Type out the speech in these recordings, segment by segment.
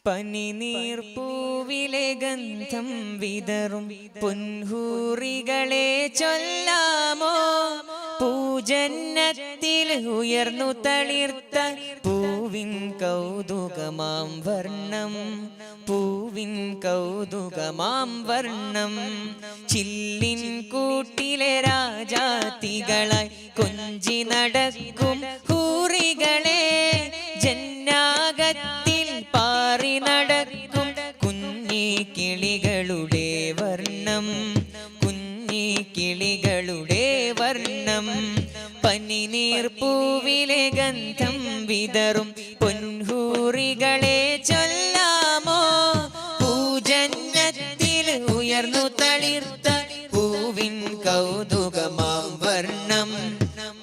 പനിനീർപ്പൂവിലെ ഗന്ധം വിതറും പൊൻഹൂറികളെ ചൊല്ലാമോ? പൂജന്നത്തിൽ ഉയർന്നു തളിർത്ത പൂവിൻ കൗതുകമാം വർണ്ണം, പൂവിൻ കൗതുകമാം വർണ്ണം. ചില്ലിൻ കൂട്ടിലെ രാജാത്തികളായി കൊഞ്ചി നടക്കും ഹൂറികളെ, ജന്നാകത്തിൽ പാറി നടക്കും കുഞ്ഞി കിളികളുടെ വർണ്ണം, കുഞ്ഞി കിളികളുടെ വർണ്ണം. പനിനീർപ്പൂവിലെ ഗന്ധം വിതറും പൊൻഹൂറികളെ ചൊല്ലാമോ? പൂജന്നത്തിൽ ഉയർന്നു തളിർത്ത പൂവിൻ കൗതുകമാം വർണ്ണം,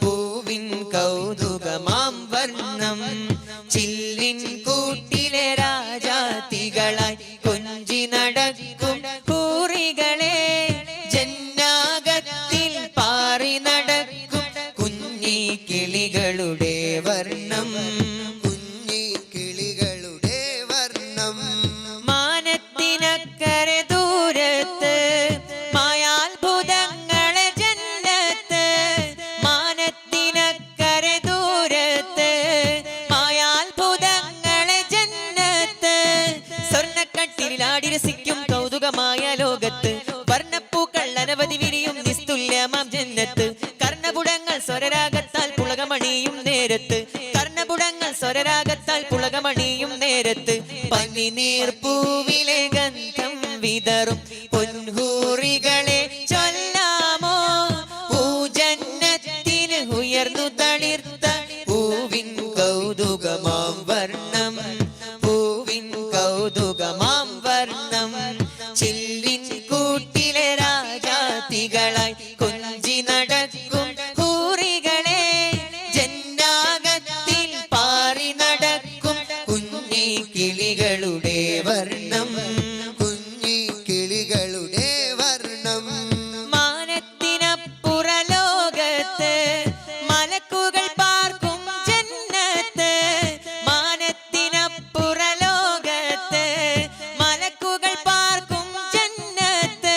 പൂവിൻ കൗതുകമാം വർണ്ണം. ചില്ലിൻ കൂട്ടിലെ രാജാത്തികളായി കൊഞ്ചി നടക്കും ഹൂറികളെ, ജന്നാകത്തിൽ പാറി നടക്കും കുഞ്ഞി കിളികളുടെ വർണ്ണം, കുഞ്ഞി കിളികളുടെ വർണ്ണം. മാനത്തിനക്കരെ ദൂരത്ത് മായാത്ഭുതങ്ങളെ ജന്നത്ത്, മാനത്തിനക്കരെ ദൂരത്ത് മായാത്ഭുതങ്ങളെ ജന്നത്ത്. സ്വർണ്ണക്കട്ടിലാടിരസിക്കും കൗതുകമായ ലോകത്ത്, വർണ്ണപ്പൂക്കൾ അനവധി വിരിയും നിസ്തുല്യമാം ജന്നത്ത്. കർണപുടങ്ങൾ സ്വരരാഗത്താൽ പുളകമണിയും നേരത്ത്, കർണപുടങ്ങൾ സ്വരരാഗത്താൽ പുളകമണിയും നേരത്ത്. പനിനീർപ്പൂവിലെ ഗന്ധം വിതറും പൊൻഹൂറികളെ ചൊല്ലാമോ? പൂജന്നത്തിൽ ഉയർന്നു തളിർത്ത പൂവിൻ കൗതുകമാം വർണ്ണം, പൂവിൻ കൗതുകമാം വർണ്ണം. ചില്ലിൻ കൂട്ടിലെ രാജാത്തികളായി കൊഞ്ചി നടക്കും ഹൂറികളെ, ജന്നാകത്തിൽ പാറി നടക്കും കുഞ്ഞി കിളികളുടെ വർണ്ണം, കുഞ്ഞി കിളികളുടെ വർണ്ണം. മാനത്തിനപ്പുറ ലോകത്ത് മലക്കുകൾ പാർക്കും ജന്നത്ത്, മാനത്തിനപ്പുറ ലോകത്ത് മലക്കുകൾ പാർക്കും ജന്നത്ത്.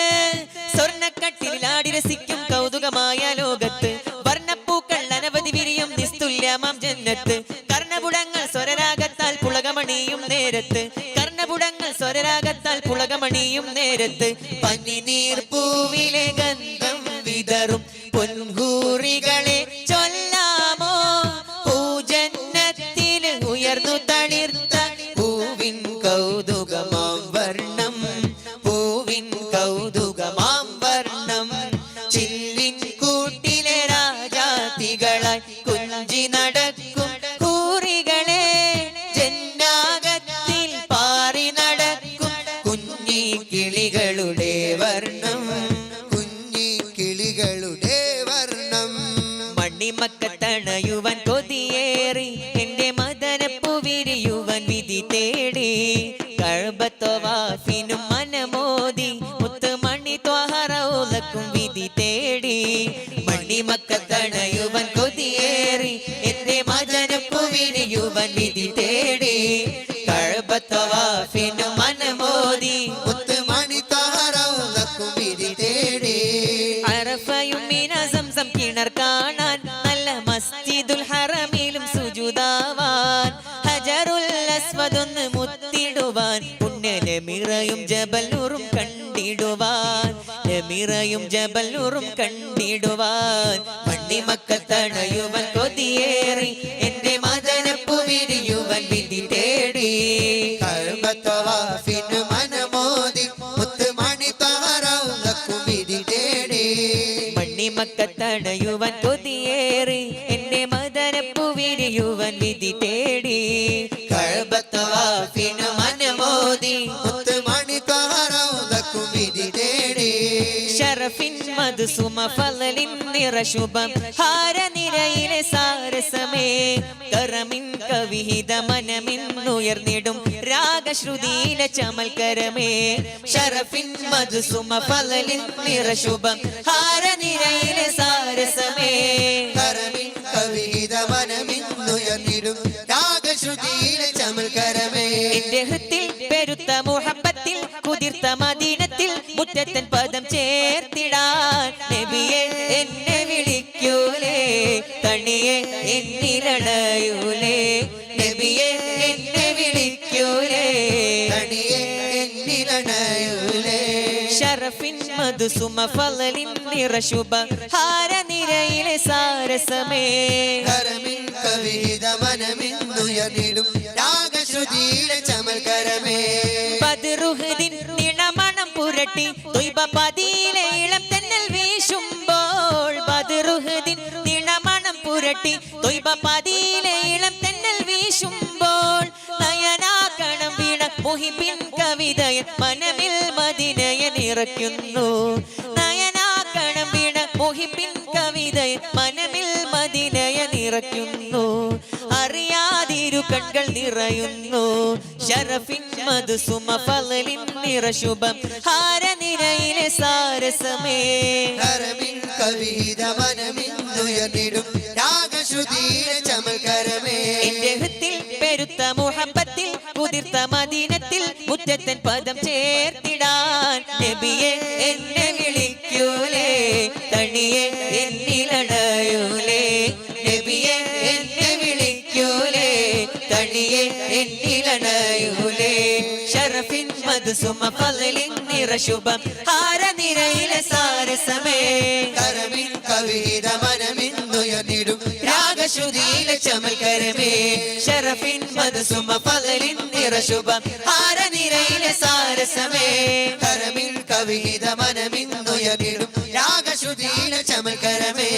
സ്വർണ്ണക്കട്ടിലാടിരസിക്കും കൗതുകമായ ലോകത്ത്, വർണ്ണപ്പൂക്കൾ അനവധി വിരിയും നിസ്തുല്യമാം ജന്നത്ത്. കർണപുടങ്ങൾ സ്വരരാഗത്താൽ പുളകമണിയും നേരത്ത്, കർണപുടങ്ങൾ സ്വരരാഗത്താൽ പുളകമണിയും നേരത്ത്. പനിനീർപ്പൂവിലെ ഗന്ധം വിതറും പൊൻഹൂറികളെ ചൊല്ലാമോ? പൂജന്നത്തിൽ ഉയർന്നു തളിർത്ത പൂവിൻ കൗതുകമാം വർണ്ണം, പൂവിൻ കൗതുകമാം വർണ്ണം. ചില്ലിൻ കൂട്ടിലെ രാജാത്തികളായി കൊഞ്ചി നടക്കും ഹൂറികളെ, ജന്നാകത്തിൽ പാറി നടക്കും കുഞ്ഞി കിളികളുടെ വർണ്ണം, കുഞ്ഞി കിളികളുടെ വർണ്ണം. മണിമക്കത്തണയുവൻ കൊതിയേറി എന്റെ മദനപ്പൂ വിരിയുവൻ വിധി തേടി. കഅബത്വവാഫിനും മനമോദി മുത്തുമണി ത്വഹറൗലക്കും വിധി തേടി. മണിമക്കത്തണയുവൻ കൊതിയേറി എന്റെ മദനപ്പൂ വിരിയുവൻ വിധി തേടി. കഅബത്വവാഫിനും മനമോദി മുത്തുമണി ത്വഹറൗലക്കും വിധി തേടി. അറഫയും മിന സംസം കിണർ കാണാൻ, നല്ല മസ്ജിദുൽ ഹറമിലും സുജൂദാവാൻ, ഹജറുൽ അസ്വദൊന്ന് മുത്തിടുവാൻ, പുണ്യനമിറയും ജബലൂറും കണ്ടിടുവാൻ, നമിറയും ജബലൂറും കണ്ടിടുവാൻ. മണിമക്കത്തണയുവൻ കൊതിയേറി എന്റെ മദനപ്പൂ വിരിയുവൻ വിധി തേടി. കഅബത്വവാഫിനു മനമോദി മുത്തുമണി ത്വഹറൗലക്കും വിധി തേടി. മണിമക്കത്തണയുവൻ കൊതിയേറി എന്റെ മദനപ്പൂ വിരിയുവൻ വിധി തേടി. കഅബത്വവാഫിനു മനമോദി മുത്തുമണി ത്വഹറൗലക്കും വിധി തേടി. ഷറഫിൻ മദ്സുമ ഫളലിൻ നിറശുഭം, ഹാരനിരയിലെ സാരസമേ കറമിൻ കവിഹിത മനമിന്നുയർന്നിടും രാഗശ്രുതിയിലെ ചമൽക്കരമേ. ഷറഫിൻ മദ്സുമ ഫളലിൻ നിറശുഭം, ഹാരനിരയിലെ സാരസമേ കരമിൻ കവിഹിത മനമിന്നുയർന്നിടും രാഗശ്രുതിയിലെ ചമൽക്കരമേ. എന്റെ ഹൃത്തിൽ പെരുത്ത മുഹബത്തിൽ കുതിർത്ത മദീനത്തിൽ മുറ്റത്തൻ പദം ചേർത്തിടാൻ നബിയെ എന്നെ വിളിക്കൂലേ തണിയെ എന്നിലടയൂലേ നബിയെ എന്നെ വിളിക്കൂലേ തണിയെ എന്നിലണയൂലേ ഷറഫിൻ മധുസുമ ഫളലിൻ നിറശുഭ ഹാരനിരയിലെ സാരസമേ കരമിൻ കവിത മനമിന്നുയർന്നിടും രാഗശ്രുതിയിലെ ചമൽക്കരമേ ബദ്റുഹദിൻ നിണമണം പുരട്ടി ത്വയ്ബ പതിയിലെ ഇളം തെന്നൽ വീശുമ്പോൾ ബദ്റുഹദിൻ നിണമണം പുരട്ടി ത്വയ്ബ പതിയിലെ ഇളം തെന്നൽ വീശുമ്പോൾ നയനാകണം വീണ മുഹിബിൻ കവിതയൻ മനമിൽ മദീനയെ നിറയ്ക്കുന്നു നയനാകണം വീണ മുഹിബിൻ കവിതയൻ മനമിൽ മദീനയെ നിറയ്ക്കുന്നു അറിയാതിരു കൺകൾ നിറയുന്നു ഷറഫിൻ മധുസുമ ഫളലിൻ നിറശുഭം ഹാരനിരയിലെ സാരസമേ കരമിൻ കവിത മനമിന്നുയർന്നിടും രാഗശ്രുതിയിലെ ചമൽക്കരമേ എന്റെ ഹൃത്തിൽ പെരുത്ത മുഹബത്തിൽ കുതിർത്ത മദീനത്തിൽ മുറ്റത്തൻ പദം ചേർത്തിടാൻ നബിയെ എന്നെ വിളിക്കൂലേ തണിയെ എന്നിലടയൂലേ നബിയെ എന്നെ വിളിക്കൂലേ തണിയെ എന്നിലടയൂലേ ഷറഫിൻ മധുസുമ ഫളലിൻ നിറശുഭം ഹാരനിരയിലെ സാരസമേ കരമിൻ കവിത മനമിന്നുയർന്നിടും രാഗശ്രുതിയിലെ ചമൽക്കരമേ ഷറഫിൻ മധുസുമ ഫളലിൻ നിറശുഭം ഹാരനിരയിലെ സാരസമേ കരമിൻ കവിത മനമിന്നുയർന്നിടും രാഗശ്രുതിയിലെ ചമൽക്കരമേ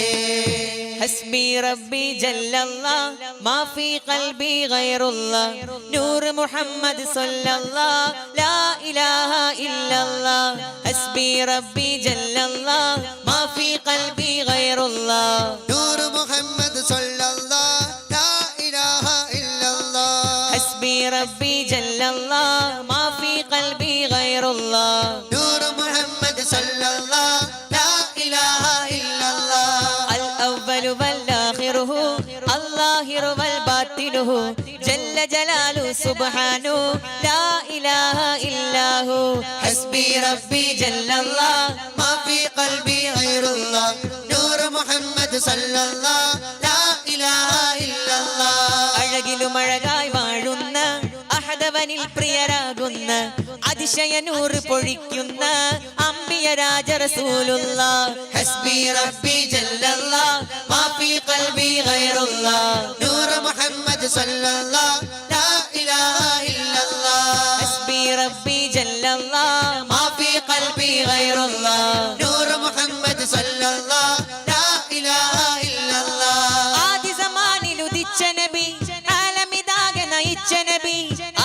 حسبي ربي جل الله ما في قلبي غير الله نور محمد صلى الله لا إله إلا الله حسبي ربي جل الله ما في قلبي غير الله നൂർ മുഹമ്മദ് സല്ലല്ലാഹു ലാ ഇലാഹ ഇല്ലല്ലാഹ് حسبي ربي جل الله ما في قلبي غير الله നൂർ മുഹമ്മദ് സല്ലല്ലാഹു ലാ ഇലാഹ ഇല്ലല്ലാഹ് الأول والآخره الظاهر والباطنه جل جلاله سبحانه لا إله إلا هو حسبي ربي جل الله ما في قلبي غير الله നൂർ മുഹമ്മദ് സല്ലല്ലാഹു ലാ ഇലാഹ ഇല്ലല്ലാഹ് അഴകിലും അഴകായി വാഴുന്ന അഹദവനിൽ പ്രിയരാകുന്ന അതിശയ നൂറ് പൊഴിക്കുന്ന അംബിയ രാജ റസൂലുള്ള ഹസ്ബി റബ്ബി ജല്ലല്ലാഹ് മാ ഫീ ഖൽബി ഗൈറുല്ലാഹ് നൂർ മുഹമ്മദ് സല്ലല്ലാഹു ലാ ഇലാഹ ഇല്ലല്ലാഹ് ഹസ്ബി റബ്ബി ജല്ലല്ലാഹ് മാ ഫീ ഖൽബി ഗൈറുല്ലാഹ് നൂർ മുഹമ്മദ് സല്ലല്ലാഹു ലാ ഇലാഹ ഇല്ലല്ലാഹ് ആദി സമാനിൽ ഉദിച്ച നബി ആലമിതാകെ നയിച്ച നബി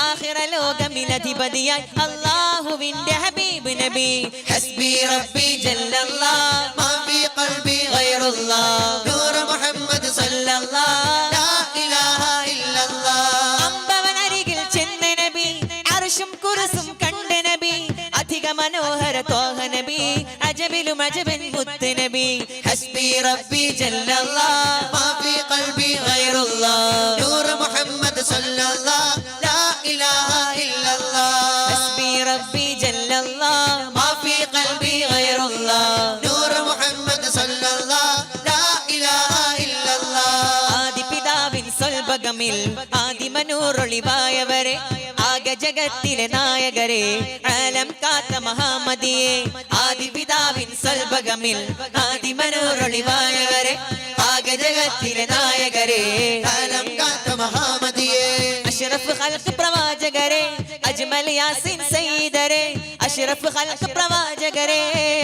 ആഖിറ ലോകമിലധിപതിയായി അല്ലാഹുവിന്റെ ഹബീബ് നബി ഹസ്ബി റബ്ബി ജല്ലല്ലാഹ് മാ ഫീ ഖൽബി ഗൈറുല്ലാഹ് നൂർ മുഹമ്മദ് സല്ലല്ലാഹു ലാ ഇലാഹ ഇല്ലല്ലാഹ് അമ്പവനരികിൽ ചെന്ന നബി അർശും കുർസും കണ്ട നബി അധിക മനോഹര ത്വാഹ നബി അജബിലും അജബൻ മുത്ത് നബി ഹസ്ബി റബ്ബി ജല്ലല്ലാഹ് മാ ഫീ ഖൽബി ഗൈറുല്ലാഹ് നൂർ മുഹമ്മദ് സല്ലല്ലാഹു ലാ ഇലാഹ ഇല്ലല്ലാഹ് ഹസ്ബി റബ്ബി ജല്ലല്ലാഹ് മാ ഫീ ഖൽബി ഗൈറുല്ലാഹ് നൂർ മുഹമ്മദ് സല്ലല്ലാഹു ലാ ഇലാഹ ഇല്ലല്ലാഹ് ആദി പിതാവിൻ സ്വൽഭഗമിൽ ആദിമനൂറൊളിവായവരെ ആകെ ജഗത്തിലെ നായകരെ ആലം കാത്ത മഹാമതിയെ ആദി പിതാവിൻ സ്വൽഭഗമിൽ ആദിമനൂറൊളിവായവരെ ആകെ ജഗത്തിലെ നായകരെ ആലം കാത്ത മഹാമതിയെ അഷ്റഫ് ഖൽഖ് പ്രവാചകരെ അജ്മൽ യാസിൻ സയ്യിദരെ അഷ്റഫ് ഖൽഖ് പ്രവാചകരെ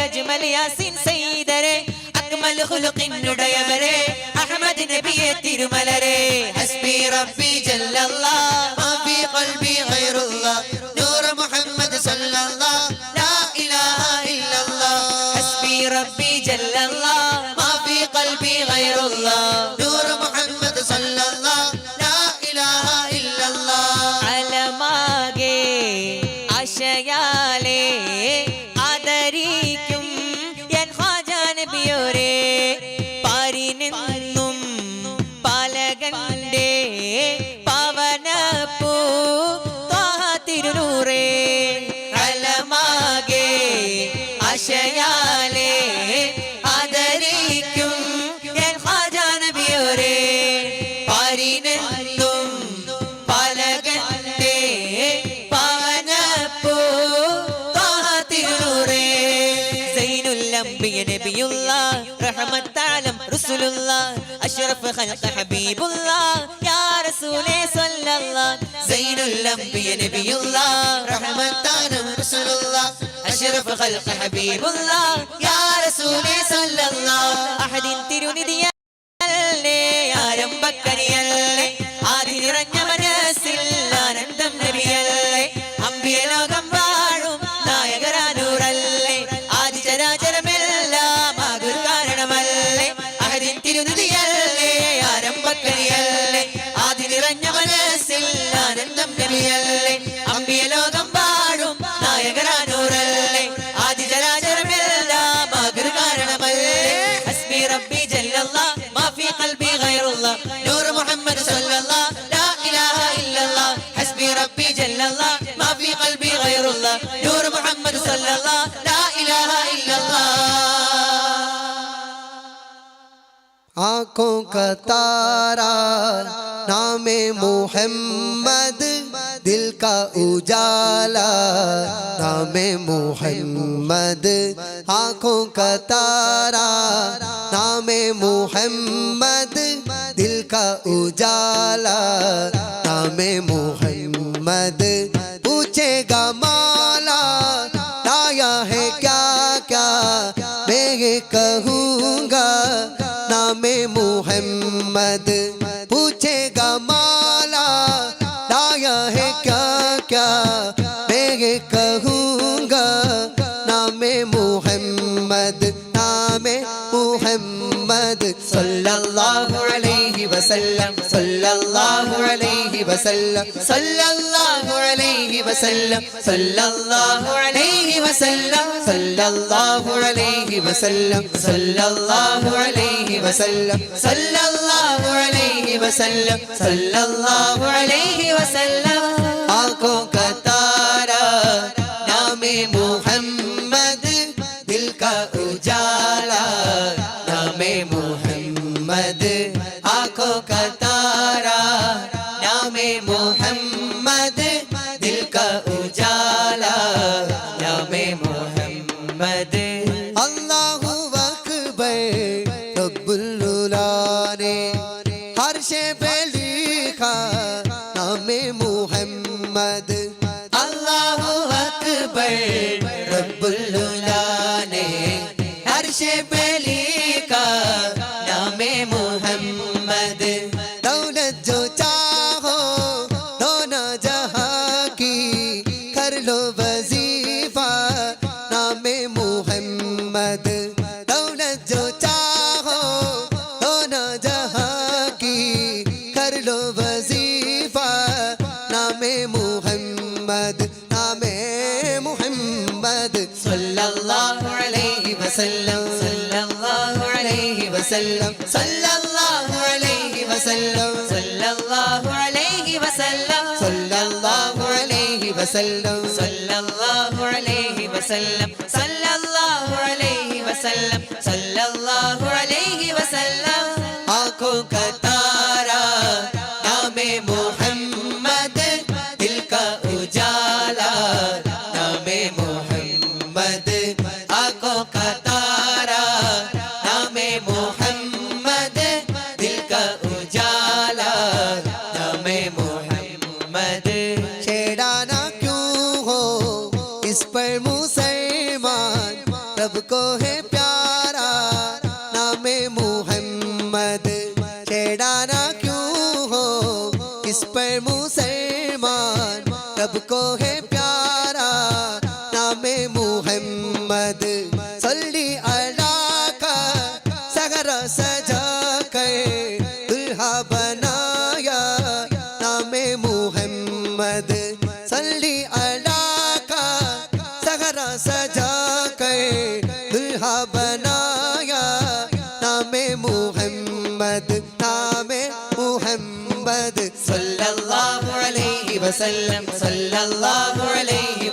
അജ്മൽ യാസിൻ സയ്യിദരെ അക്മൽ ഖുലുഖിനുടയവരെ അഹ്മദ് നബിയെ തിരുമലരെ ഹസ്ബി റബ്ബി ജല്ലല്ലാഹ് മാ ഫീ ഖൽബി ഗൈറുല്ലാഹ് നൂർ മുഹമ്മദ് സല്ലല്ലാഹു ലാ ഇലാഹ ഇല്ലല്ലാഹ് ഹസ്ബി റബ്ബി ജല്ലല്ലാഹ് മാ ഫീ ഖൽബി ഗൈറുല്ലാഹ് നൂർ മുഹമ്മദ് സല്ലല്ലാഹു ലാ ഇലാഹ ഇല്ലല്ലാഹ് അലമാകെ ആശയാലേ ആദരിക്കും എൻ ഖാജാ നബിയോരെ പാരിനെന്നും പാലകന്റെ പവനപ്പൂ ത്വാഹ തിരുനൂറേ നൂറേ അലമാകെ ആശയാലേ ആദരിക്കും എൻ ഖാജ നബിയോരേ പാരിനെത്തും പാലകന്റെ പാവനപ്പൂ ത്വാഹ തിരുനൂറേ സൈനുൽ അംബിയ നബിയുള്ള റഹ്മത്താലം റസൂലുള്ളാ അഷ്റഫ് ഖൽഖ് ഹബീബുള്ളാ യാ റസൂലേ സ്വല്ലല്ലാഹ് സൈനുൽ അംബിയ നബിയുള്ള റഹ്മത്താനും റസൂലുള്ളാ അഷ്റഫ് ഖൽഖ് ഹബീബുള്ളാ യാ റസൂലേ സ്വല്ലല്ലാഹ് അഹദിൻ തിരുനിധിയല്ലേ ആരംഭക്കനിയല്ലേ ആദി നിറഞ്ഞ മനസ്സിൽ ആനന്ദം നബിയല്ലേ അംബിയ ലോകം വാഴും നായകരാനൂറല്ലേ ആദി ചരാചരമെല്ലാം ആകുൽ കാരണമല്ലേ അഹദിൻ തിരുനിധിയല്ലേ ആരംഭക്കനിയല്ലേ ആദി നിറഞ്ഞ മനസ്സിൽ ആനന്ദം നബിയല്ലേ അംബിയ ലോകം വാഴും നായകരാനൂറല്ലേ ആദി ചരാചരമെല്ലാം ആകുൽ കാരണമല്ലേ ഹസ്ബി റബ്ബി ജല്ലല്ലാഹ് മാ ഫീ ഖൽബി ഗൈറുല്ലാഹ് നൂർ മുഹമ്മദ് സ്വല്ലല്ലാഹ് ലാ ഇലാഹ ഇല്ലല്ലാഹ് ഹസ്ബി റബ്ബി ജല്ലല്ലാഹ് മാ ഫീ ഖൽബി ഗൈറുല്ലാഹ് നൂർ മുഹമ്മദ് സ്വല്ലല്ലാഹ് ലാ ഇലാഹ ഇല്ലല്ലാഹ് आँखों का तारा नामे मोहम्मद दिल का उजाला नामे मोहम्मद आँखों का तारा नामे मोहम्मद दिल का उजाला नामे मोहम्मद पूछेगा मौला लाया है क्या क्या मैं ये कहूँगा नामे मोहम्मद पूछेगा मौला लाया है क्या क्या मैं ये कहूँगा नामे मोहम्मद नामे मोहम्मद सल्लल्लाहु अलैहि वसल्लम सल्लल्लाहु अलैहि वसल्लम सल्लल्लाहु अलैहि वसल्लम सल्लल्लाहु अलैहि वसल्लम सल्लल्लाहु अलैहि वसल्लम सल्लल्लाहु अलैहि वसल्लम सल्लल्लाहु अलैहि वसल्लम सल्लल्लाहु अलैहि वसल्लम आँखों का तारा नामे मोहम्मद दिल का उजाला नामे मोहम्मद आँखों का तारा नामे मोहम्मद दिल का उजाला नामे मोहम्मद अल्लाहु अकबर रब्बुल उला ने हर्षे पे लिखा नामे मोहम्मद अल्लाहु अकबर रब्बुल उला ने हर्षे पे लिखा नामे मोहम्मद दौलत जो चाहो दोनों जहां की कर लो वजीफा नामे मोहम्मद दौलत जो चाहो दोनों जहां की कर लो वजीफा नामे मोहम्मद सल्लल्लाहु अलैहि वसल्लम सल्लल्लाहु अलैहि वसल्लम सल्लल्लाहु अलैहि वसल्लम सल्लल्लाहु अलैहि वसल्लम सल्लल्लाहु अलैहि वसल्लम सल्लल्लाहु अलैहि वसल्लम सल्लल्लाहु अलैहि वसल्लम सल्लल्लाहु अलैहि वसल्लम आँखों का तारा नामे मोहम्मद दिल का उजाला नामे मोहम्मद आँखों का तारा नामे मोहम्मद दिल का उजाला नामे मोहम्मद छेड़ाना क्यों हो इस पर मुसलमान रब को है प्यारा नामे मोहम्मद छेड़ाना क्यों हो इस पर मुसलमान रब को है प्यारा नामे मोहम्मद सल्ली अला का सगरा सजा कर दुल्हा बनाया नामे मोहम्मद सल्ली अला का सगरा सजा कर दुल्हा बनाया नामे मोहम्मद सल्लल्लाहु अलैहि वसल्लम सल्लल्लाहु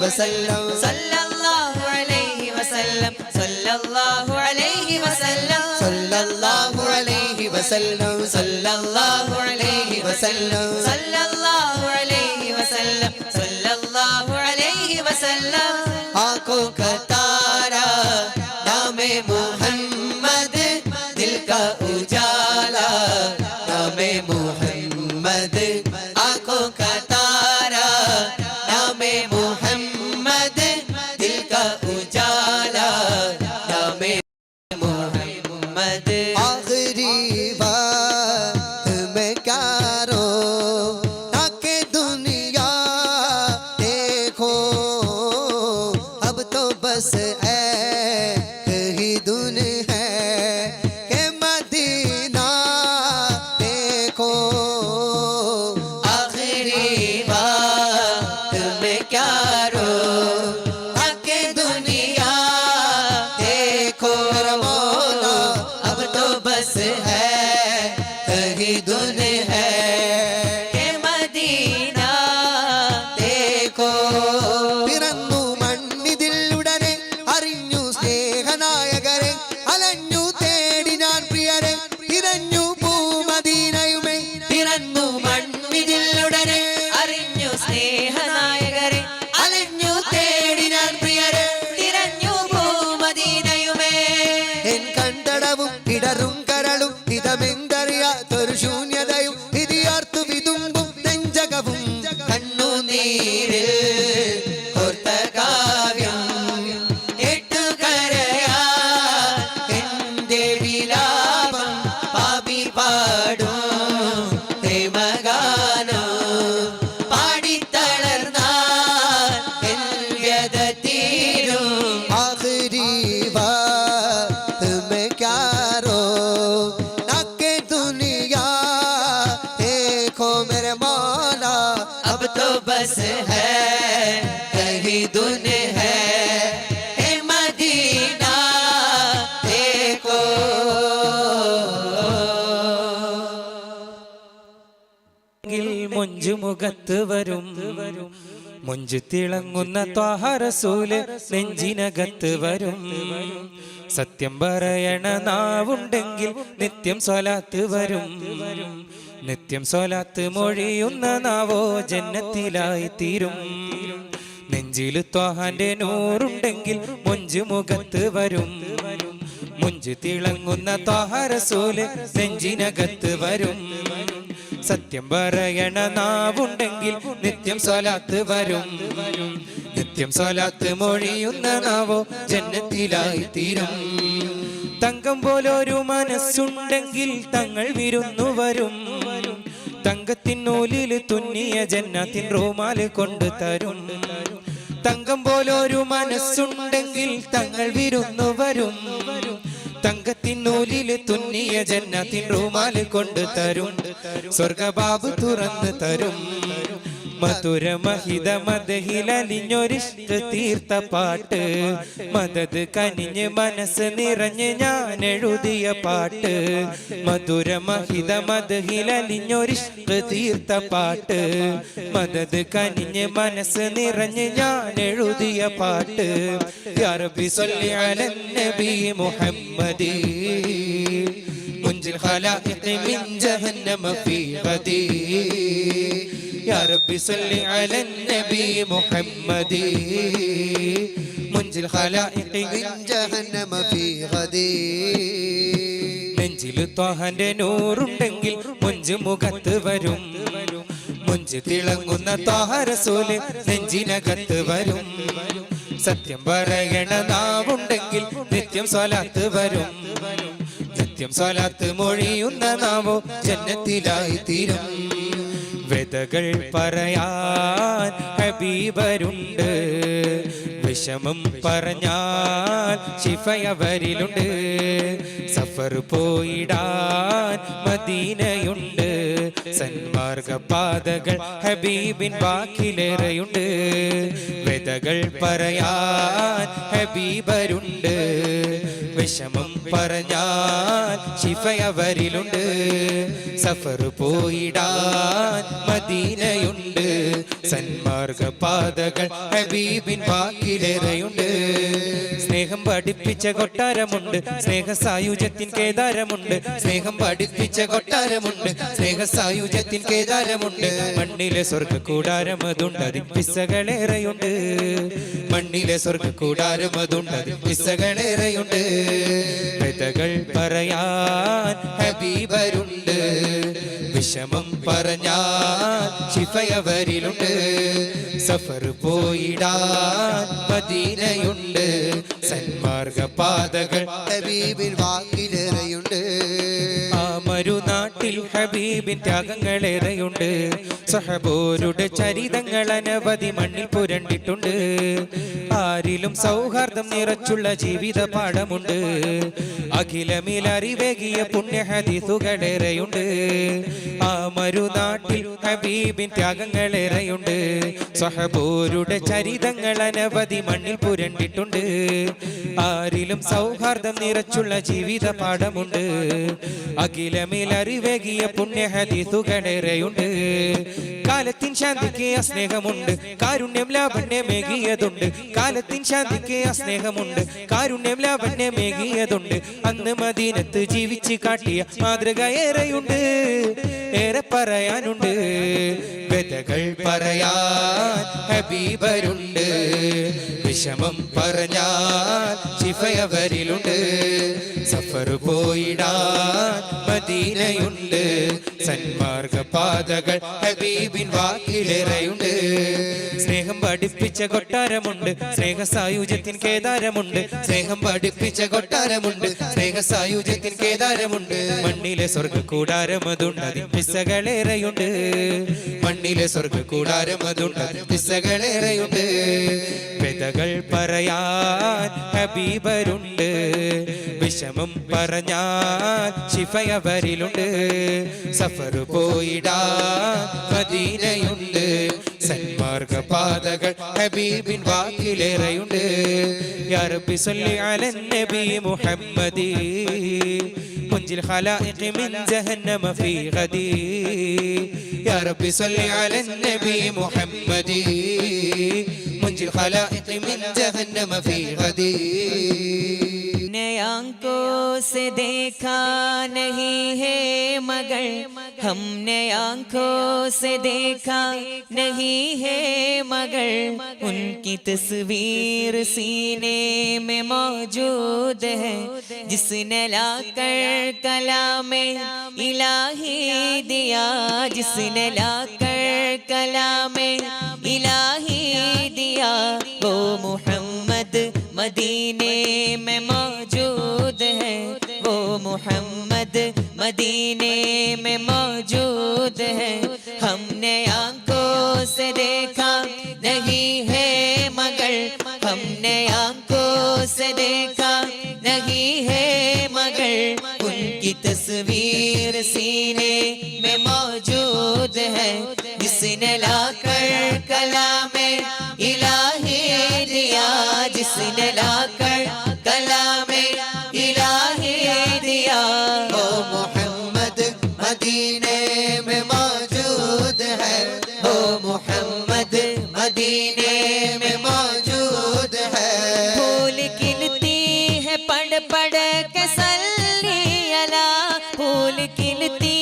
വസല്ലം സല്ലല്ലാഹു അലൈഹി വസല്ലം സല്ലല്ലാഹു അലൈഹി വസല്ലം സല്ലല്ലാഹു അലൈഹി വസല്ലം സല്ലല്ലാഹു അലൈഹി വസല്ലം സല്ലല്ലാഹു അലൈഹി വസല്ലം സല്ലല്ലാഹു അലൈഹി വസല്ലം आँखों का तारा नामे मोहम्मद दिल का उजाला नामे मोहम्मद आँखों का तारा नामे मोहम्मद दिल का उजाला नामे मोहम्मद आखिरी बात में क्या रो ताकि दुनिया देखो अब तो बस एक ही धुन है कि मदीना देखो आखिरी बात में क्या रो ताकि दुनिया देखो मौला अब तो बस है ही धुन है के मदीना देखो പിറന്നു മണ്ണിതിലുടനെ അറിഞ്ഞു സ്നേഹനായകരെ അലഞ്ഞു തേടി ഞാൻ പ്രിയരെ തിരഞ്ഞു പൂമദീനയുമേ പിറന്നു മണ്ണിതിലുടനെ അറിഞ്ഞു സ്നേഹനായകരെ അലഞ്ഞു തേടി ഞാൻ പ്രിയരെ തിരഞ്ഞു ഭൂമദീനയുമേ എൻ കണ്ടടവും ഇടറും കരളും ഇതമെന്തറിയാത്തൊരു ശൂന്യതയും ഇതിയാർത്തു വിതുമ്പും നെഞ്ചകവും കണ്ണുനീരിൽ കോർത്ത കാവ്യം കേട്ടുകരയാ എന്റെ വിലാപം പാപി പാടും പ്രേമഗാനം പാടിത്തളർന്നാൽ എൻ വ്യത തീരും ആഖിരി बात में क्या रो ताकि दुनिया देखो मेरे मौला अब तो बस है कहीं धुन है हे मदीना देखो മുഞ്ചുമുഖത്ത് വരും മുഞ്ചു തിളങ്ങുന്ന ത്വാഹ റസൂല് നെഞ്ചിനകത്ത് വരും സത്യം പറയണ നാവുണ്ടെങ്കിൽ നിത്യം സ്വലാത്ത് വരും നിത്യം സ്വലാത്ത് മൊഴിയുന്ന നാവോ ജന്നത്തിലായി തീരും നെഞ്ചില് ത്വാഹാന്റെ നൂറുണ്ടെങ്കിൽ മുഞ്ചുമുഖത്ത് വരും മുഞ്ചു തിളങ്ങുന്ന ത്വാഹ റസൂല് നെഞ്ചിനകത്ത് വരും സത്യം പറയണ നാവുണ്ടെങ്കിൽ നിത്യം സ്വലാത്ത് വരും നിത്യം സ്വലാത്ത് മൊഴിയുന്ന നാവോ ജന്നത്തിലായി തീരും തങ്കം പോലൊരു മനസ്സുണ്ടെങ്കിൽ തങ്ങൾ വിരുന്നു വരും തങ്കത്തിനൂലിൽ തുന്നിയ ജന്നത്തിൻ റൂമാല് കൊണ്ട് തരും തങ്കം പോലൊരു മനസ്സുണ്ടെങ്കിൽ തങ്ങൾ വിരുന്നു വരും തങ്കത്തിനൂലിൽ തുന്നിയ ജന്നത്തിൻ റൂമാല് കൊണ്ട് തരും സ്വർഗബാബു തുറന്നു തരും മധുര മഹിത മദഹിലലിഞ്ഞൊരിഷ്ട തീർത്ത പാട്ട് മദത് കനിഞ്ഞ് മനസ്സ് നിറഞ്ഞ് ഞാൻ എഴുതിയ പാട്ട് മധുര മഹിത മദഹിലലിഞ്ഞൊരിഷ്ട തീർത്ത പാട്ട് മദത് കനിഞ്ഞ് മനസ്സ് നിറഞ്ഞ് ഞാൻ എഴുതിയ പാട്ട് യാ റബ്ബി സ്വല്ലി അലൻ നബി മുഹമ്മദി മുൻജിൽ ഖലായിഖ് മിൻ ജഹന്നമ ഫീ ഗദി يا ربي صل على النبي محمد منجي الخلائق من جهنم في غدي നെഞ്ചിൽ ത്വാഹന്റെ നൂറുണ്ടെങ്കിൽ മുഞ്ചു മുഖത്ത് വരും മുഞ്ച് തിളങ്ങുന്ന ത്വാഹ റസൂല് നെഞ്ചിനകത്ത് വരും സത്യം പറയണ നാവുണ്ടെങ്കിൽ നിത്യം സ്വലാത്ത് വരും നിത്യം സ്വലാത്ത് മൊഴിയുന്ന നാവോ ജന്നത്തിലായി തീരും വേദകൾ പറയാൻ ഹബീബരുണ്ട് വിഷമം പറഞ്ഞാൽ ശിഫയവരിലുണ്ട് സഫർ പോയിടാൻ മദീനയുണ്ട് സന്മാർഗ പാതകൾ ഹബീബിൻ വാക്കിലേറെയുണ്ട് വേദകൾ പറയാൻ ഹബീബരുണ്ട് വിഷമം പറഞ്ഞാൽ ശിഫയവരിലുണ്ട് സഫർ പോയിടാൻ മദീനയുണ്ട് സന്മാർഗ പാതകൾ ഹബീബിൻ വാക്കിലേറെയുണ്ട് സ്നേഹം പഠിപ്പിച്ച കൊട്ടാരമുണ്ട് സ്നേഹ സായുജ്യത്തിൻ കേദാരമുണ്ട് സ്നേഹം പഠിപ്പിച്ച കൊട്ടാരമുണ്ട് സ്നേഹ സായുജ്യത്തിൻ കേദാരമുണ്ട് മണ്ണിലെ സ്വർഗ കൂടാരം അതുണ്ട് അതിൽ പിസ്സകളേറെയുണ്ട് മണ്ണിലെ സ്വർഗ കൂടാരം അതുണ്ട് അതിൽ പിസ്സകളേറെയുണ്ട് കഥകൾ പറയാൻ ഹബീബരുണ്ട് വിഷമം പറഞ്ഞാൽ ശിഫയവരിലുണ്ട് സഫർ പോയിടാൻ മദീനയുണ്ട് സന്മാർഗ പാതകൾ ഹബീബിൻ വാക്കിലേറെയുണ്ട് ആ മരുനാട്ടിൽ ഹബീബിൻ ത്യാഗങ്ങളേറെയുണ്ട് സഹബോരുടെ ചരിതങ്ങൾ അനവധി മണ്ണിൽ പുരണ്ടിട്ടുണ്ട് ആരിലും സൗഹാർദ്ദം നിറച്ചുള്ള ജീവിത പാഠമുണ്ട് അഖിലമിലറിവേകിയ പുണ്യ ഹദീസുകളേറെയുണ്ട് ആ മരുനാട്ടിൽ ഹബീബിൻ ത്യാഗങ്ങളേറെയുണ്ട് സഹബോരുടെ ചരിതങ്ങൾ അനവധി മണ്ണിൽ പുരണ്ടിട്ടുണ്ട് ആരിലും സൗഹാർദ്ദം നിറച്ചുള്ള ജീവിത പാഠമുണ്ട് അഖിലമിലറിവേകിയ പുണ്യ ഹദീസുകളേറെയുണ്ട് കാലത്തിൻ ശാന്തിക്ക് ആ സ്നേഹമുണ്ട് കാരുണ്യം ലാവണ്യമേകിയതുണ്ട് കാലത്തിൻ ശാന്തിക്ക് ആ സ്നേഹമുണ്ട് കാരുണ്യം ലാവണ്യമേകിയതുണ്ട് അന്ന് മദീനത്ത് ജീവിച്ച് കാട്ടിയ മാതൃക ഏറെയുണ്ട് ഏറെ പറയാനുണ്ട് വ്യതകൾ പറയാൻ ഹബീബരുണ്ട് വിഷമം പറഞ്ഞാൽ ശിഫയവരിലുണ്ട് സഫർ പോയിടാൻ മദീനയുണ്ട് സന്മാർഗ പാതകൾ ഹബീബിൻ വാക്കിലേറെയുണ്ട് സ്നേഹം പഠിപ്പിച്ച കൊട്ടാരമുണ്ട് സ്നേഹ സായുജ്യത്തിൻ കേദാരമുണ്ട് സ്നേഹം പഠിപ്പിച്ച കൊട്ടാരമുണ്ട് സ്നേഹ സായുജ്യത്തിൻ കേദാരമുണ്ട് മണ്ണിലെ സ്വർഗ കൂടാരം അതുണ്ട് അതിൽ പിസ്സകളേറെയുണ്ട് മണ്ണിലെ സ്വർഗ കൂടാരം അതുണ്ട് അതിൽ പിസ്സകളേറെയുണ്ട് വ്യതകൾ പറയാൻ ഹബീബരുണ്ട് വിഷമം പറഞ്ഞാൽ ശിഫയവരിലുണ്ട് സഫർ പോയിടാൻ മദീനയുണ്ട് സന്മാർഗ പാതകൾ ഹബീബിൻ വാക്കിലേറെയുണ്ട് യാ റബ്ബി സ്വല്ലി അലൻ നബി മുഹമ്മദി മുൻജിൽ ഖലായിഖ് മിൻ ജഹന്നമ ഫീ ഗദി യാ റബ്ബി സ്വല്ലി അലൻ നബി മുഹമ്മദി മുൻജിൽ ഖലായിഖ് മിൻ ജഹന്നമ ഫീ ഗദി आंखों से देखा नहीं है मगर हमने आंखों से देखा नहीं है मगर उनकी तस्वीर सीने में मौजूद है जिसने लाकर कलामे इलाही दिया जिसने लाकर कलामे इलाही दिया वो मुहम्मद मदीने में मौजूद है वो मुहम्मद मदीने में मौजूद है हमने आंखों से देखा नहीं है मगर हमने आंखों से देखा नहीं है मगर उनकी तस्वीर सीने में मौजूद है जिसने लाकर कलामे इलाही दिया जिसने लाकर कलामे इलाही दिया ओ मोहम्मद मदीने में मौजूद है ओ मुहम्मद मदीने में मौजूद है फूल खिलती है पढ़ पढ़ के सल्ली अला फूल खिलती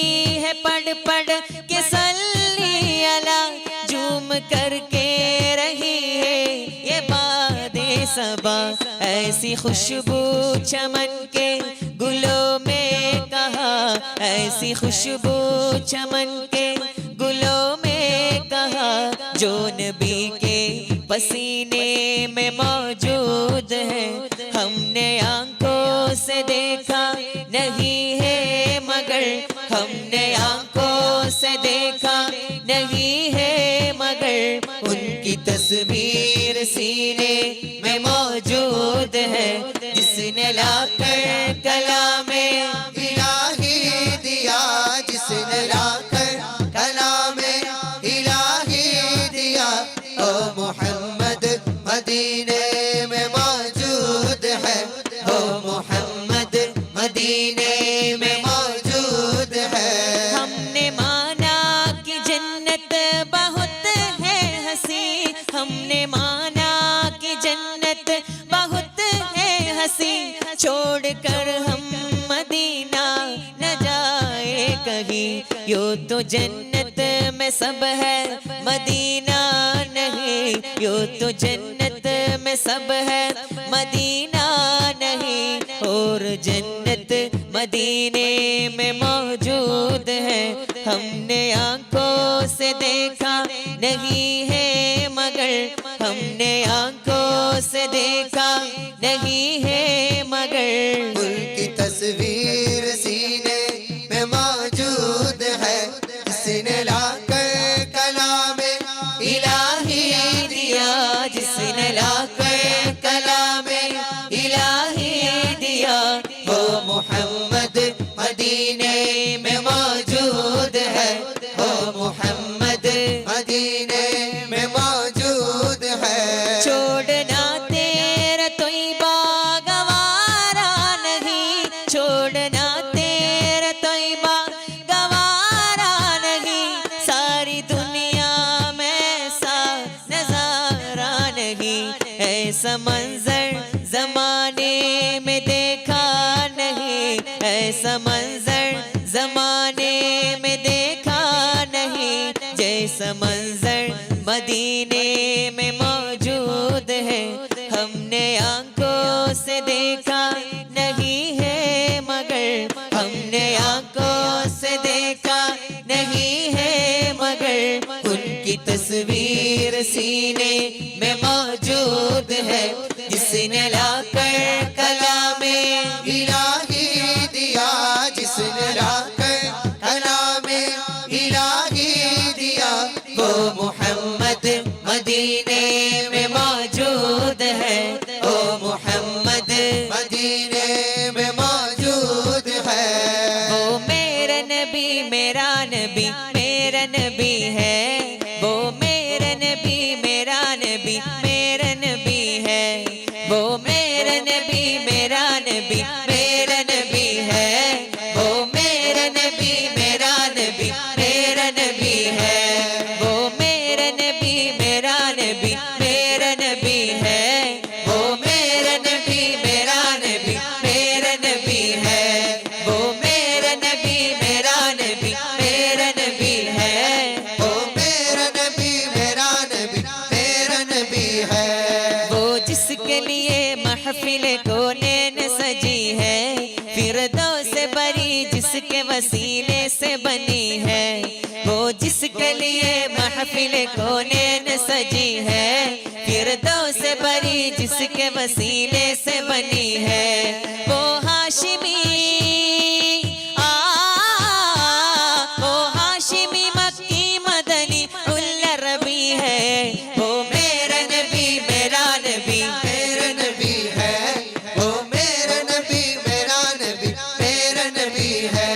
है पढ़ पढ़ के सल्ली अला झूम करके रही है ये बादे सबा ऐसी खुशबू चमन के गुलों में कहा ऐसी खुशबू चमन के गुलों में कहा जो नबी के पसीने में मौजूद है हमने आंखों से देखा नहीं है मगर हमने आंखों से देखा नहीं है मगर उनकी तस्वीर सीने में मौजूद है जिसने लाकर कलामे इलाही दिया जिसने लाकर कलामे इलाही दिया ओ मोहम्मद मदीने में मौजूद है ओ मोहम्मद यूं तो जन्नत में सब है मदीना नहीं, यूं तो जन्नत में सब है मदीना नहीं, और जन्नत मदीने में मौजूद है, हमने आंखों से देखा नहीं है मगर, हमने आंखों से देखा नहीं है मगर, उनकी तस्वीर सीने में मौजूद है, जिसने लाकर कलामे इलाही दिया, जिसने लाकर कलामे इलाही दिया, वो मोहम्मद मदीने में मौजूद है, वो मोहम्मद मदीने में मौजूद है। छोड़ना तेरा तोइबा गवारा नहीं, छोड़ना तेरा तोइबा गवारा नहीं, सारी दुनिया में सा नजारा नहीं, ऐसा मंजर जमाने में देखा नहीं, ऐसा मंजर जमाने में देखा नहीं, जैसा मंजर मदीने में मौजूद है, हमने आंखों से देखा नहीं है मगर, हमने आंखों से देखा नहीं है मगर, उनकी तस्वीर सीने में मौजूद है, जिसने लाकर कलामे इलाही दिया, जिसने लाकर कलामे इलाही दिया, वो मोहम्मद मदीने में मौजूद है, ओ मोहम्मद मदीने में मौजूद है। वो मेरा नबी मेरा नबी मेरा नबी है, वो मेरा नबी मेरा नबी मेरा नबी है, वो मेरा नबी मेरा नबी मेरा नबी है, वो मेरा नबी मेरा नबी मेरा नबी है, वो मेरा नबी मेरा नबी मेरा नबी है, वो मेरा नबी मेरा नबी मेरा नबी है, वो मेरा नबी मेरा नबी मेरा नबी है, वो मेरा नबी मेरा नबी मेरा नबी है। वो जिसके लिए महफिल कोनेन सजी है, फिरदौस से बरी जिसके वसीले से बनी है, वो जिसके लिए महफिल कोनेन सजी है, फिरदौस से बरी जिसके वसीले से बनी है, वो हाशिमी वो हाशिमी मक्की मदनी उल्ला रबी है, वो मेरा नबी मेरा नबी मेरा नबी है, वो मेरा नबी मेरा नबी मेरा नबी है,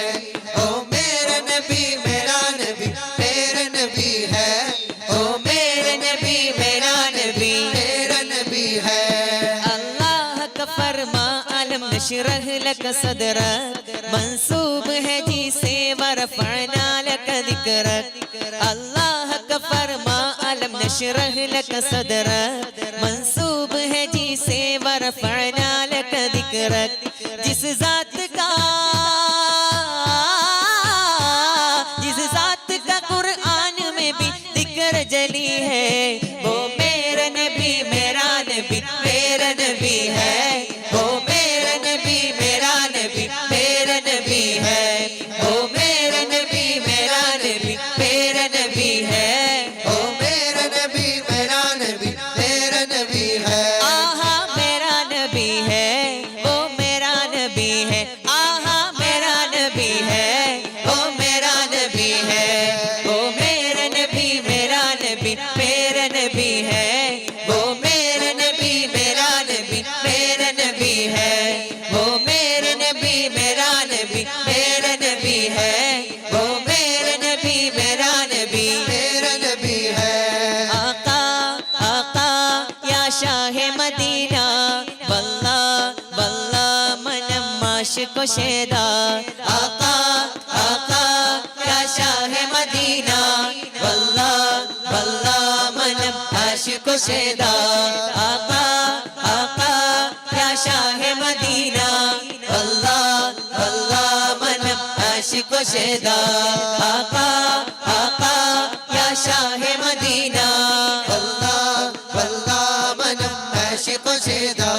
ओ मेरा नबी मेरा नबी मेरा नबी है, ओ मेरा नबी मेरा नबी मेरा नबी है। अल्लाह का फरमा अलम नशरह लक सदरक, मंसूब है जी से वरफअना लक दिक्रक, अल्लाह का फरमा अलम नशरह लक सदरक, मंसूब है जी से वरफअना लक दिक्रक, जिस जात का कुरान में भी जिक्र जली है, वो मेरा नबी मेरा नबी मेरा नबी है, वो मेरा नबी मेरा नबी मेरा नबी है, वो मेरा नबी मेरा नबी मेरा नबी है, ओ मेरा नबी मेरा नबी मेरा नबी है। आहा मेरा नबी है, वो मेरा नबी है, आहा मेरा नबी है, वो मेरा नबी है, वो मेरा नबी मेरा नबी मेरा नबी है, वो मेरा नबी मेरा नबी मेरा नबी है, वो मेरा नबी मेरा नबी मेरा नबी है, वो मेरा नबी मेरा नबी मेरा नबी है। आका आका या शाह मदीना, वल्ला वल्ला मनम आशिक शेदा, आका आका या शाह मदीना, वल्ला वल्ला मनम आशिक शेदा, आका आका या शाह मदीना, वल्ला वल्ला मनम आशिक शेदा आका आका या शाह मदीना वल्लाह वल्लाह मनम आशिक शेदा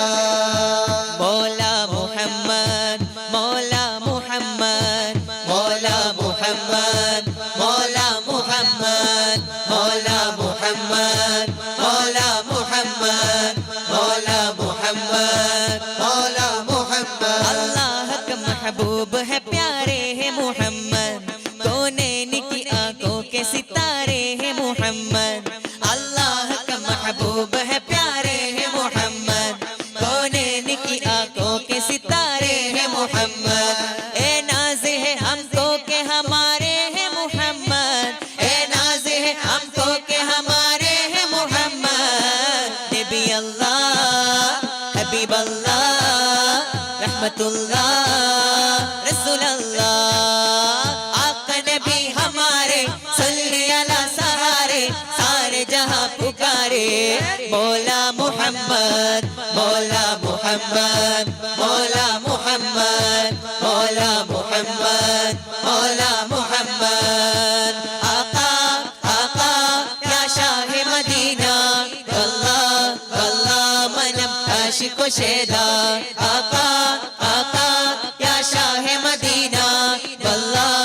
मौला मुहम्मद मौला मुहम्मद मौला मुहम्मद मौला मुहम्मद मौला मुहम्मद मौला मुहम्मद मौला मुहम्मद मौला मोहम्मद अल्लाह का महबूब है प्यारे है मुहम्मद कौनैन की आंखों के सितारे है मुहम्मद अल्लाह का महबूब है प्यारे है मुहम्मद कौनैन की आंखों के सितारे है मुहम्मद ए नाज है हमको के हमारे है मुहम्मद ए नाज है हमको के हमारे है मुहम्मद नबी अल्लाह हबीब अल्लाह रहमतुल्लाह रसूल अल्लाह आका नबी हमारे सल्ली अला सहारे सारे जहां पुकारे मौला मुहम्मद मौला मुहम्मद मौला मुहम्मद मौला मुहम्मद मौला मुहम्मद आका आका या शाह मदीना अल्लाह अल्लाह मनम आशिक शेदा आका आका या शाह मदीना अल्लाह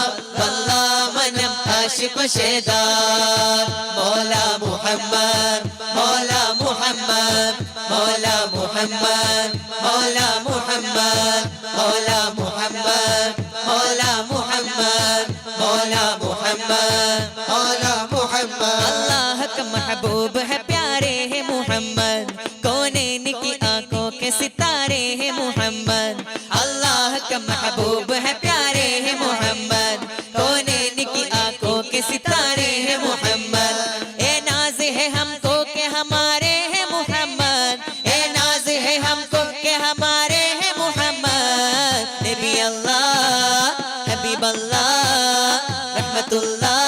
अल्लाह मनम आशिक शेदा मौला मुहम्मद मौला मुहम्मद मौला मुहम्मद मौला मुहम्मद मौला मुहम्मद मौला मुहम्मद मौला मुहम्मद मौला मोहम्मद अल्लाह का महबूब है प्यारे है मुहम्मद कौनैन की आंखों के सितारे है मुहम्मद अल्लाह का महबूब है प्यारे है मुहम्मद कौनैन की आंखों के सितारे है मुहम्मद ए नाज है हमको के हमारे है मुहम्मद ए नाज है हमको के हमारे है मुहम्मद नबी अल्लाह हबीब अल्लाह रहमतुल्लाह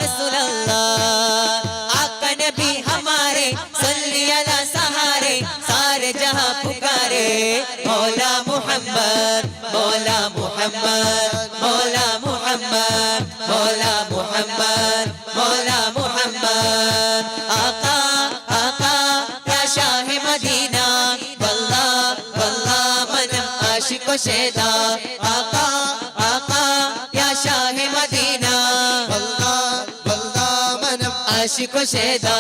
रसूल अल्लाह आका नबी हमारे सल्ली अला सहारे सारे जहां पुकारे मौला मुहम्मद मौला मुहम्मद मौला मुहम्मद मौला मुहम्मद मौला मुहम्मद आका आका या शाह मदीना वल्लाह वल्लाह मनम आशिक शेदा आका आका या शाह मदीना वल्लाह वल्लाह मनम आशिक शेदा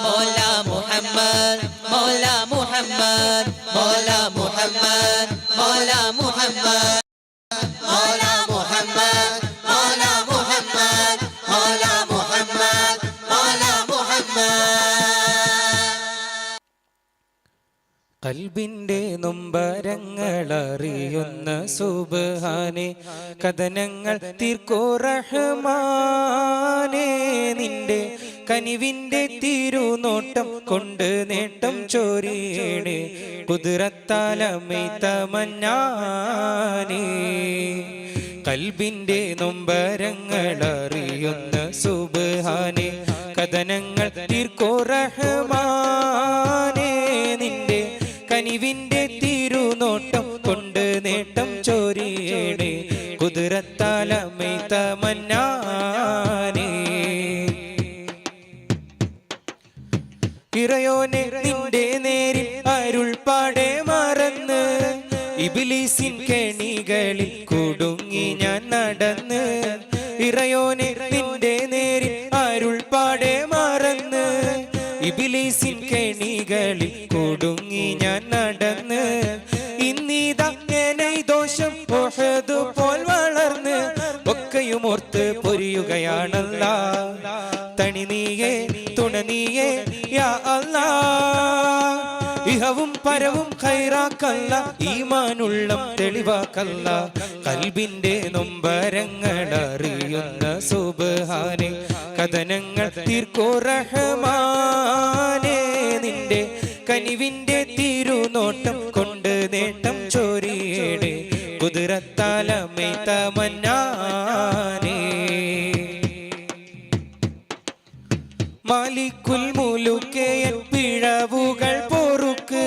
मौला मुहम्मद मौला मुहम्मद मौला मुहम्मद मौला मुहम्मद मौला मुहम्मद मौला मुहम्मद मौला मुहम्मद मौला मुहम्मद കൽബിന്റെ നൊമ്പരങ്ങളറിയുന്ന സുബ്ഹാനേ കഥനങ്ങൾ തീർക്കോ റഹ്മാനേ നിന്റെ കനിവിന്റെ തിരുനോട്ടം കൊണ്ട് നേട്ടം ചോരിയേ കുദ്റത്താലമൈത മന്നാനേ കൽബിന്റെ നൊമ്പരങ്ങളറിയുന്ന സുബ്ഹാനേ കഥനങ്ങൾ തീർക്കോ റഹ്മാനേ നിന്റെ കനിവിന്റെ തിരുനോട്ടം കൊണ്ട് നേട്ടം ചോരിയേ കുദ്റത്താലമൈത മന്നാനേ ഇറയോനെ നിന്റെ നേരിൽ അരുൾപ്പാടെ മറന്ന് ഇബ്ലീസിൻ കെണികളിൽ കുടുങ്ങി ഞാൻ നടന്ന് ഇറയോനെ നിന്റെ നേരിൽ അരുൾപ്പാടെ മറന്ന് ഇബ്ലീസിൻ കെണികളിൽ കുടുങ്ങി ഞാൻ നടന്ന് ഇന്നീതാ ദോഷം ഉഹദ് പോൽ വളർന്ന് ഒക്കെയും ഓർത്ത് പൊരിയുകയാണല്ലാ തണി നീയേ തുണ നീയേ യാ അല്ലാ ഇഹവും പരവും ഖൈറാക്കല്ല ഈമാനുള്ളം തെളിവാക്കല്ല കൽബിന്റെ നൊമ്പരങ്ങൾ അറിയുന്ന സുബ്ഹാനേ കഥനങ്ങൾ തീർക്കോ റഹ്മാനേ നിന്റെ കനിവിന്റെ തിരുനോട്ടം കൊണ്ട് നേട്ടം ചോരിയേ കുദ്റത്താലമൈത മന്നാനേ മാലിക്കുൽ മുലുക്കേ പിഴവുകൾ പൊറുക്ക്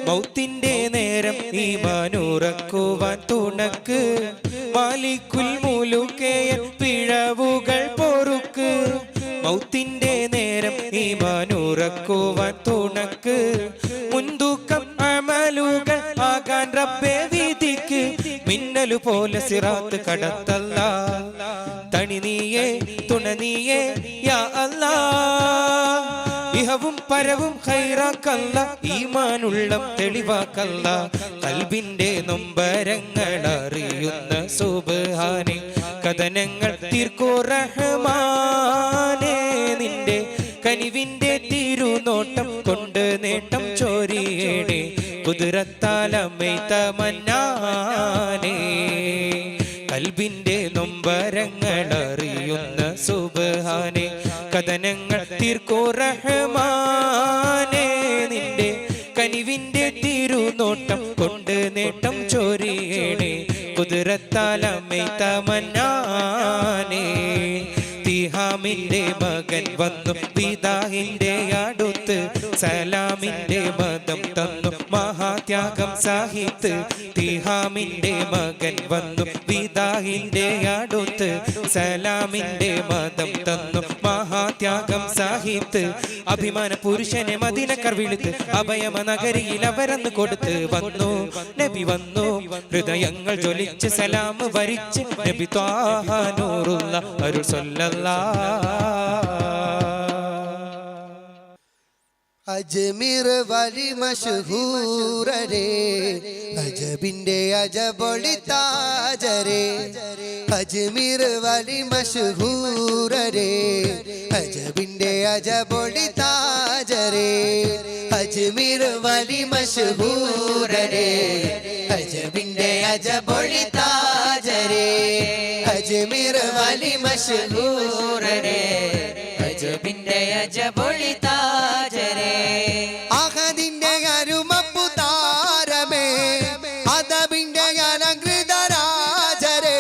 മൗത്തിന്റെ നേരം ഈമാനു ഈമാനുറക്കുവാൻ തുണക്ക് മാലിക്കുൽ മുലുക്കേയൻ പിഴവുകൾ പൊറുക്ക് മൗത്തിന്റെ നേരം ഈമാനുറക്കുവാൻ തുണക്ക് മുൻതൂക്കം അമലുകൾ ആകാൻ റബ്ബേ വിധിക്ക് മിന്നലു പോലെ സിറാത്ത് കടത്തല്ല തണി നീയേ തുണ നീയേ യാ അല്ലാ ഇഹവും പരവും ഖൈറാക്കല്ല ഈമാനുള്ളം തെളിവാക്കല്ല കൽബിന്റെ നൊമ്പരങ്ങൾ അറിയുന്ന സുബ്ഹാനേ കഥനങ്ങൾ തീർക്കോ റഹ്മാനേ നിന്റെ കനിവിന്റെ തിരുനോട്ടം കൊണ്ട് നേട്ടം ചോരിയേടേ കുതിരത്താലമൈത മന്നാനേ കൽബിന്റെ നൊമ്പരങ്ങൾ അറിയുന്ന സുബ്ഹാനേ കഥനങ്ങൾ തീർക്കോ റഹ്മാനേ നിന്റെ കനിവിന്റെ തിരുനോട്ടം കൊണ്ട് നേട്ടം ചോരിയേണേ കുതിരത്താലമൈത മന്നാനേ തിഹാമിന്റെ മകൻ വന്നു വിദാഹിന്റെ അടുത്ത് സലാമിന്റെ മതം തന്നു മഹാത്യാഗം സാഹിത്ത് തിഹാമിന്റെ മകൻ വന്നു വിദാഹിന്റെ അടുത്ത് സലാമിന്റെ മതം തന്നു മഹാത്യാഗം സാഹിത്ത് അഭിമാന പുരുഷനെ മദീനക്കാർ വിളിത്ത് അഭയമ നഗരിയിൽ അവരന്ന് കൊടുത്ത് വന്നു നബി വന്നു ഹൃദയങ്ങൾ ജ്വലിച്ച് സലാം വരിച്ച് നബി ത്വാഹ നൂറുള്ള അരുൾ സല്ലല്ലാഹു അജ്മീർ വലി മശഹൂർ രെ അജബിന്റെ അജബൊളി താജരെ അജ്മീർ വലി മശഹൂർ രെ അജബിന്റെ അജബൊളി താജരെ അജ്മീർ വലി മശഹൂർ രെ അജബിന്റെ അജബൊളി താജരെ അജ്മീർ വലി മശഹൂർ രെ അജബിന്റെ അജബൊളി താജരെ അഹദിന്റെ അരുമപ്പു താരമേ അദബിന്റെ അലങ്കൃത രാജരെ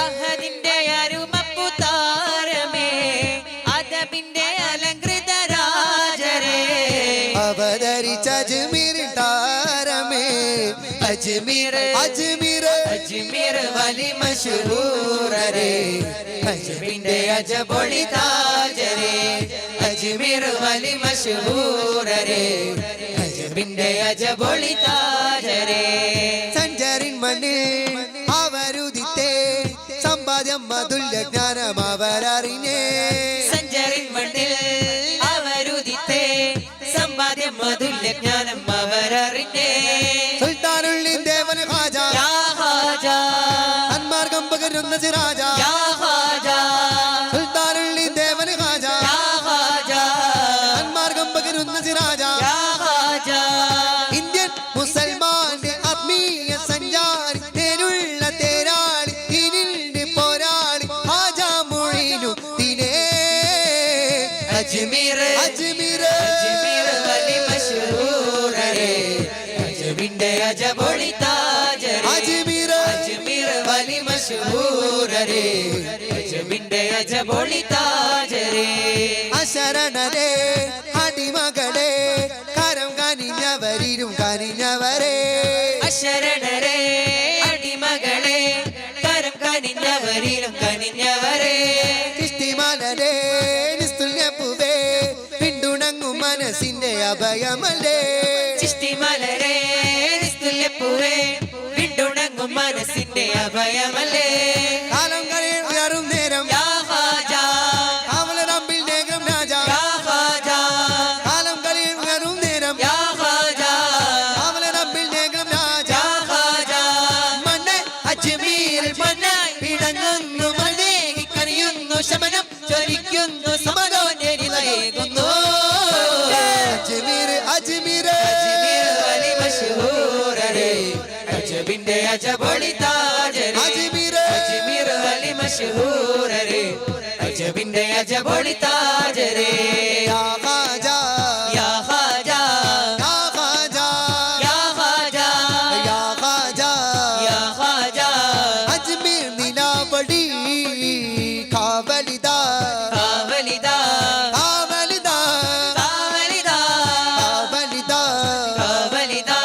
അഹദിന്റെ അരുമപ്പു താരമേ അദബിന്റെ അലങ്കൃത രാജരേ അവതരിച്ച അജ്മീർ താരമേ അജ്മീർ അജ്മീർ അജ്മീർ വലി മശഹൂർ രെ അജ്മീറിന്റെ അജബൊളി താജരെ അജ്മീർ വലി മശഹൂർ രെ അജ്മീറിന്റെ അജബൊളി താജരെ സഞ്ചരിൻ മണ്ണിൽ അവരുദിത്തേ സമ്പാദ്യം അതുല്യ ജ്ഞാനം അവരറിഞ്ഞേ സഞ്ചരിൻ മണ്ണിൽ അവരുദിത്തേ സമ്പാദ്യം അതുല്യ ജ്ഞാനം അവരറിഞ്ഞേ സുൽത്താനുള്ളിൻ ദേവൻ ഖാജ യാ ഖാജ അന്മാർഗം പകരുന്ന സിറാജ യാ ഖാജ സുൽത്താനുള്ളിൻ ദേവൻ ഖാജ യാ ഖാജ അന്മാർഗം പകരുന്ന സിറാജ യാ ഖാജ ഇന്ത്യൻ മുസൽമാന്റെ ആത്മീയ സഞ്ചാരി തേനുള്ള തേരാളി ദീനിന്റെ പോരാളി ഹാജ മൊഴിനു ദിനേ അജ്മീർ അജ്മീർ അജ്മീർ വലി മശഹൂർ രെ അജ്മീറിന്റെ അജബൊളി താജരെ അജ്മീർ അജ്മീർ വലി മശഹൂർ രെ അജ്മീറിന്റെ അജബൊളി താജരെ അശരണരെ അടിമകളെ കരം കനിഞ്ഞവരിലും കനിഞ്ഞവരെ അശരണരെ അടിമകളെ കരം കനിഞ്ഞവരിലും കനിഞ്ഞവരെ ഇഷ്ടിമലരെ നിസ്തുല്യപ്പുവേ പിന്തുണങ്ങും മനസ്സിന്റെ അഭയമല്ലേ ചിഷ്ടിമലരെ നിസ്തുല്യപ്പൂവേ പിന്തുണങ്ങും മനസ്സിന്റെ അഭയമല്ലേ കാലം കഴിയും നേരം യാ ഖാജ അവലറമ്പിൽ നേകം രാജ യാ ഖാജ കാലം കഴിയും നേരം യാ ഖാജ അവലറമ്പിൽ നേകം രാജ യാ ഖാജ മണ്ണ് അജ്മീർ മണ്ണ് ഇടങ്ങുന്നു മണ്ണേകി കനിയുന്നു ശമനം ചൊരിക്കുന്നു സമതോന്നേകുന്നു അജ്മീർ അജ്മീർ അജ്മീർ വലി മശഹൂർ രെ അജ്മീറിന്റെ അജബൊളി താജരെ അജ്മീർ അജ്മീർ വലി മശഹൂർ രെ അജ്മീറിന്റെ അജബൊളി താജരെ യാ ഖാജ യാ ഖാജ യാ ഖാജ യാ ഖാജ യാ ഖാജ യാ ഖാജ അജ്മീർ നിലാവടി കാവലിദാ കാവലിദാ കാവലിദാ കാവലിദാ കാവലിദാ കാവലിദാ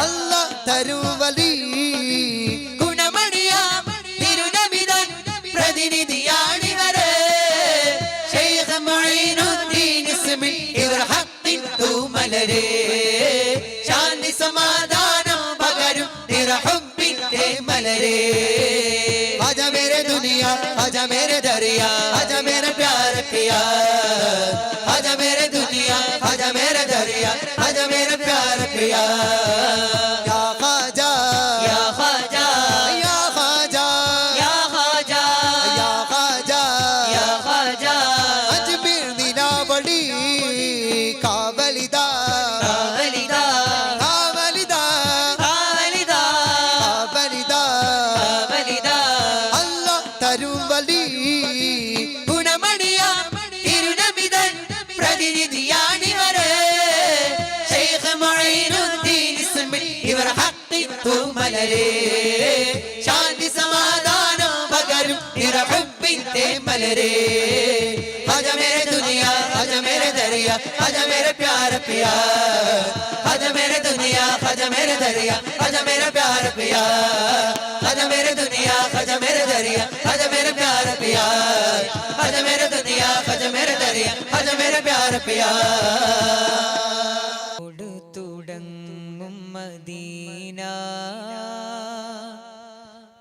അല്ലാഹ് തരുവലി മലരേ ശാന്തി സമാധാനം പകരും നിറഹുബിന്റെ മലരേ ആജാ മേരെ ദുനിയാ ആജാ മേരെ ദരിയാ ആജാ മേരെ പ്യാർ കിയാ ആജാ മേരെ ദുനിയാ ആജാ മേരെ ദരിയാ ആജാ മേരെ പ്യാർ കിയാ യാ ഖാജാ യാ ഖാജാ യാ ഖാജാ യാ ഖാജാ യാ ഖാജാ യാ ഖാജാ അജ്മീർ നിലാവടി കാവലിദാ കാവലിദാ കാവലിദാ കാവലിദാ കാവലിദാ കാവലിദാ അല്ലാഹ് തരും വലി ഗുണമണിയ തിരുനബിതൻ പ്രതിനിധിയാണിവരെ ശൈഖ് മുഈനുദ്ദീൻ ഇസ്മിൽ ഇവർ ഹഖിത്തു മലരേ ശാന്തി സമാധാനം പകരും നിറഹുബിന്റെ മലരേ ആജാ മേരെ ദുനിയാ ആജാ മേരെ ദരിയാ ആജാ മേരെ പ്യാർ പിയാ ആജാ മേരെ ദുനിയാ ആജാ മേരെ ദരിയാ ആജാ മേരെ പ്യാർ പിയാ ആജാ മേരെ ദുനിയാ ആജാ മേരെ ദരിയാ ആജാ മേരെ പ്യാർ പിയാ ആജാ മേരെ ദുനിയാ ആജാ മേരെ ദരിയാ ആജാ മേരെ പ്യാർ പിയാ തുടങ്ങും മദീന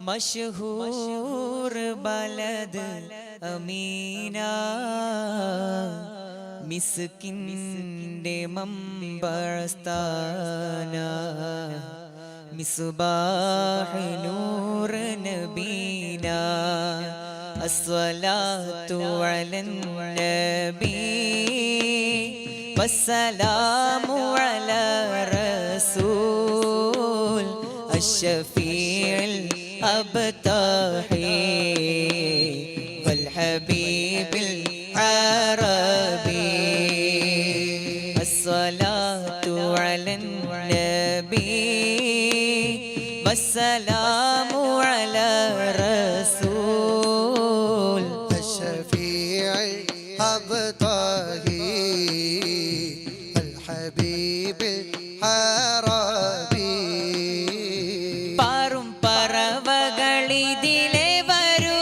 മഷ്ഹൂർ ബലദ് അമീന മിസ്കിന്റെ മമ്പഴസ്ഥാന മിസ്ബാഹ് നൂർ നബീന അസ്സലാത്തു അലൻ നബി വസ്സലാമു അലാ റസൂൽ അഷ്ശഫീഉൽ അബ്താഹി വൽ ഹബീബിൽ അറബി അസ്സലാത്തു അലൻ നബി വസ്സലാമു അലാ റസൂൽ الشفيع الأبطاهي الحبيب العربي പാറും പറവകളിതിലെ വരൂ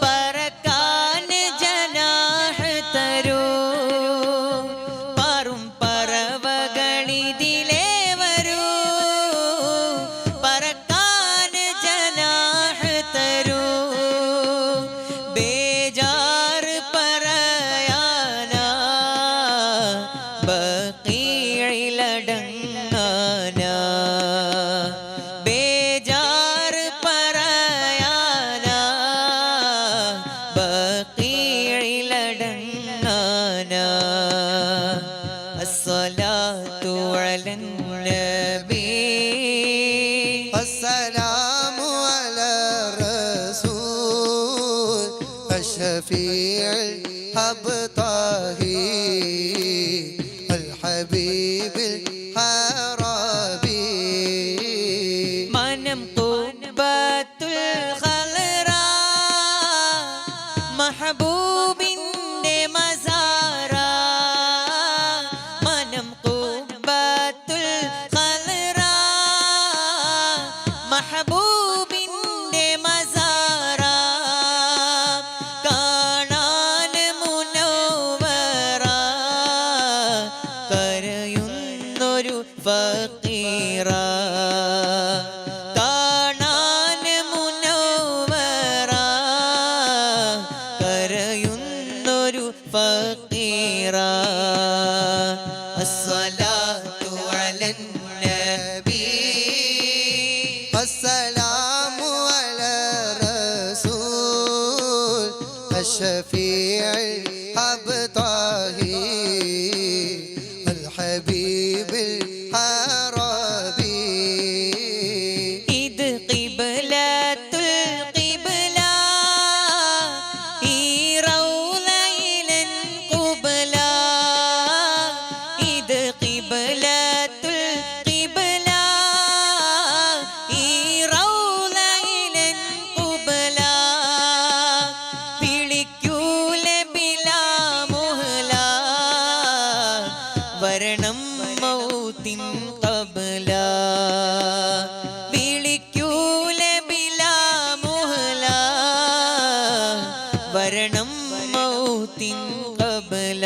പറക്കാൻ ജനാഹ് തരൂ പാറും പറവകളിതിലെ വരൂ പറക്കാൻ ജനാഹ് തരൂ ബേജാർ പറയാനാ ബഖീഇലടങ്ങാനാ ബേജാർ പറയാനാ ബഖീഇലടങ്ങാനാ അസ്സലാത്തു അലൻ നബി السلام على الرسول الشفيع الأبطاهي الحبيب العربي മനം ഖുബത്തുൽ ഖൽറ മഹബൂബിന്റെ മസാറ മനം ഖുബത്തുൽ ഖൽറ മഹബൂബിന്റെ മസാറ കാണാൻ മുനവ്വറ കരയുന്നൊരു ഫഖീറ കാണാൻ മുനവ്വറ കരയുന്നൊരു ഫഖീറ അസ്സലാത്തു അലൻ നബി السلام على الرسول الشفيع الأبطاهي الحبيب العربي ഇത് ഖിബ്ലത്തുൽ ഖിബ്ല ഈ റൗളയിലൻ ഖുബ്ല ഇത് ഖിബ്ലത്തുൽ ഖിബ്ല ഈ റൗളയിലൻ ഖുബ്ല വിളിക്കൂലെ ബിലാ മുഹ്ല വരണം മൗത്തിൻ ഖബ്ല വിളിക്കൂലെ ബിലാ മുഹ്ല വരണം മൗത്തിൻ ഖബ്ല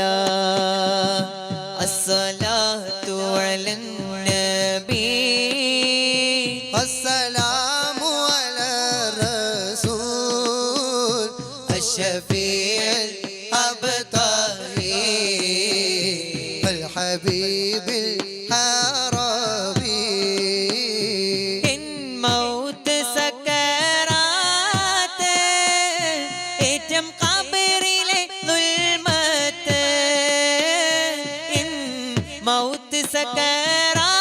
ഹബീബിൽ ഹറബി ഇൻ മൗത്ത് സക്കറാത്ത് ഏറ്റം ഖബറിലെ ദുൽമത്ത് ഇൻ മൗത്ത് സക്കറാത്ത്